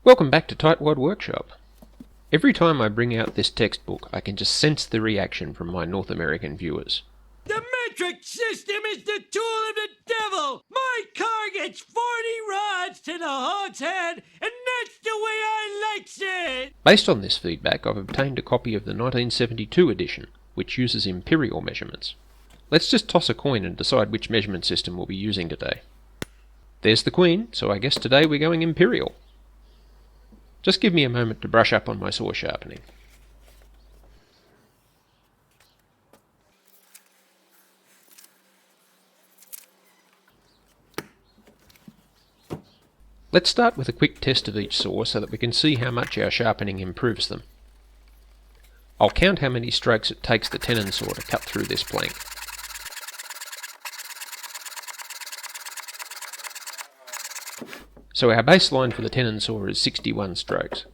Welcome back to Tightwad Workshop. Every time I bring out this textbook, I can just sense the reaction from my North American viewers. The metric system is the tool of the devil! My car gets 40 rods to the hog's head, and that's the way I likes it! Based on this feedback, I've obtained a copy of the 1972 edition, which uses imperial measurements. Let's just toss a coin and decide which measurement system we'll be using today. There's the queen, so I guess today we're going imperial. Just give me a moment to brush up on my saw sharpening. Let's start with a quick test of each saw so that we can see how much our sharpening improves them. I'll count how many strokes it takes the tenon saw to cut through this plank. So our baseline for the tenon saw is 61 strokes.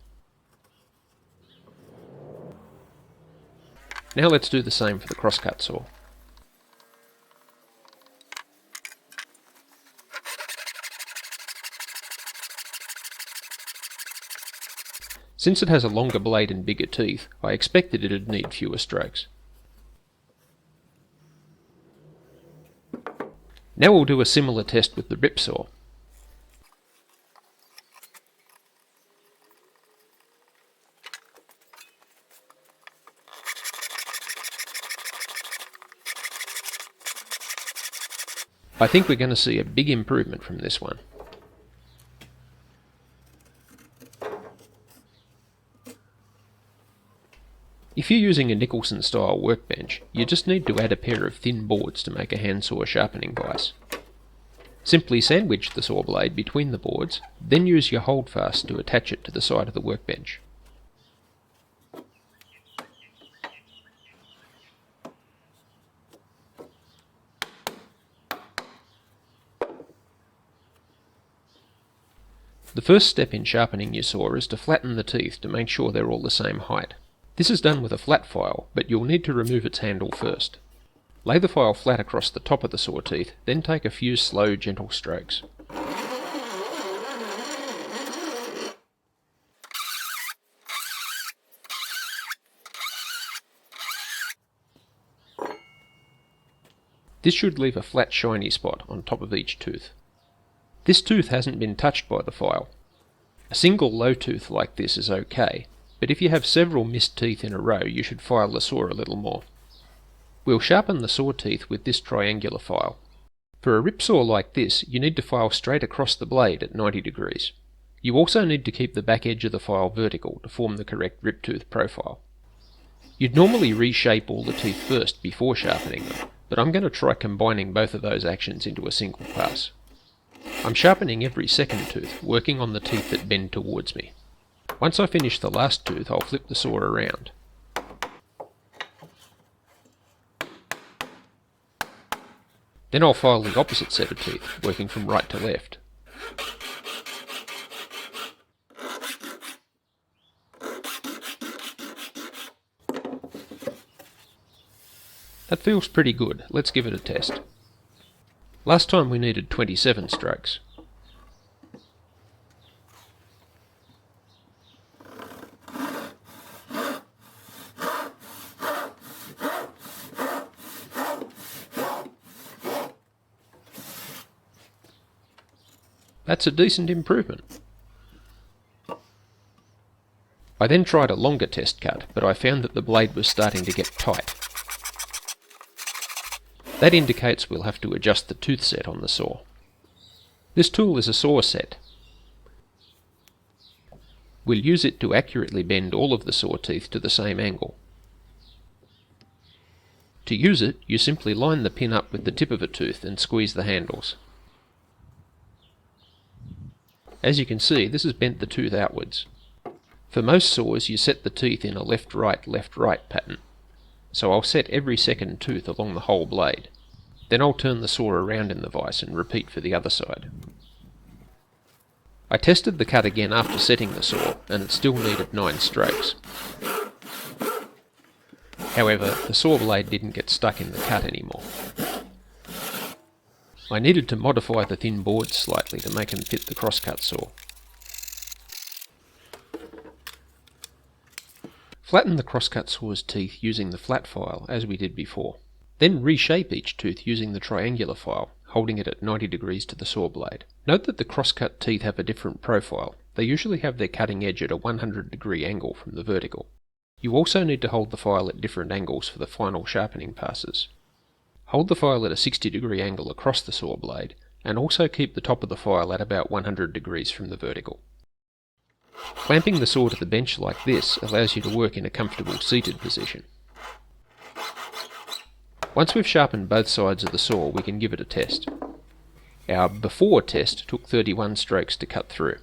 Now let's do the same for the crosscut saw. Since it has a longer blade and bigger teeth, I expected it'd need fewer strokes. Now we'll do a similar test with the rip saw. I think we're going to see a big improvement from this one. If you're using a Nicholson style workbench, you just need to add a pair of thin boards to make a handsaw sharpening vise. Simply sandwich the saw blade between the boards, then use your holdfast to attach it to the side of the workbench. The first step in sharpening your saw is to flatten the teeth to make sure they're all the same height. This is done with a flat file, but you'll need to remove its handle first. Lay the file flat across the top of the saw teeth, then take a few slow, gentle strokes. This should leave a flat, shiny spot on top of each tooth. This tooth hasn't been touched by the file. A single low tooth like this is okay, but if you have several missed teeth in a row, you should file the saw a little more. We'll sharpen the saw teeth with this triangular file. For a rip saw like this, you need to file straight across the blade at 90 degrees. You also need to keep the back edge of the file vertical to form the correct rip tooth profile. You'd normally reshape all the teeth first before sharpening them, but I'm going to try combining both of those actions into a single pass. I'm sharpening every second tooth, working on the teeth that bend towards me. Once I finish the last tooth, I'll flip the saw around. Then I'll file the opposite set of teeth, working from right to left. That feels pretty good. Let's give it a test. Last time we needed 27 strokes. That's a decent improvement. I then tried a longer test cut, but I found that the blade was starting to get tight. That indicates we'll have to adjust the tooth set on the saw. This tool is a saw set. We'll use it to accurately bend all of the saw teeth to the same angle. To use it, you simply line the pin up with the tip of a tooth and squeeze the handles. As you can see, this has bent the tooth outwards. For most saws, you set the teeth in a left-right pattern. So I'll set every second tooth along the whole blade. Then I'll turn the saw around in the vise and repeat for the other side. I tested the cut again after setting the saw, and it still needed 9 strokes. However, the saw blade didn't get stuck in the cut anymore. I needed to modify the thin boards slightly to make them fit the crosscut saw. Flatten the crosscut saw's teeth using the flat file as we did before. Then reshape each tooth using the triangular file, holding it at 90 degrees to the saw blade. Note that the crosscut teeth have a different profile. They usually have their cutting edge at a 100-degree angle from the vertical. You also need to hold the file at different angles for the final sharpening passes. Hold the file at a 60-degree angle across the saw blade, and also keep the top of the file at about 100 degrees from the vertical. Clamping the saw to the bench like this allows you to work in a comfortable seated position. Once we've sharpened both sides of the saw, we can give it a test. Our before test took 31 strokes to cut through.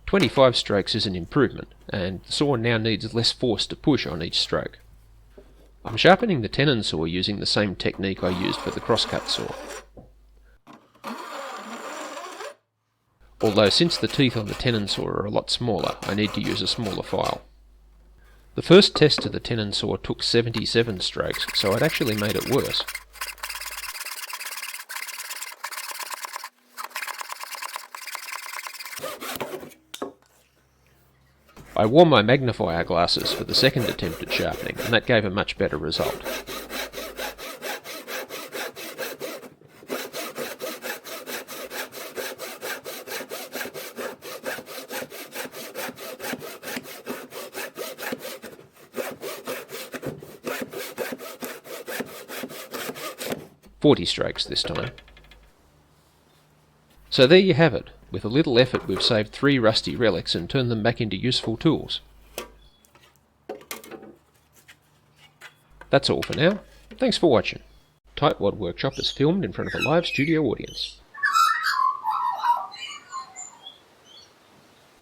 "25 strokes is an improvement, and the saw now needs less force to push on each stroke. I'm sharpening the tenon saw using the same technique I used for the crosscut saw. Although since the teeth on the tenon saw are a lot smaller, I need to use a smaller file. The first test of the tenon saw took 77 strokes, so I'd actually made it worse. I wore my magnifier glasses for the second attempt at sharpening, and that gave a much better result. "40 strokes this time." So there you have it. With a little effort we've saved 3 rusty relics and turned them back into useful tools. That's all for now. Thanks for watching. Tightwad Workshop is filmed in front of a live studio audience.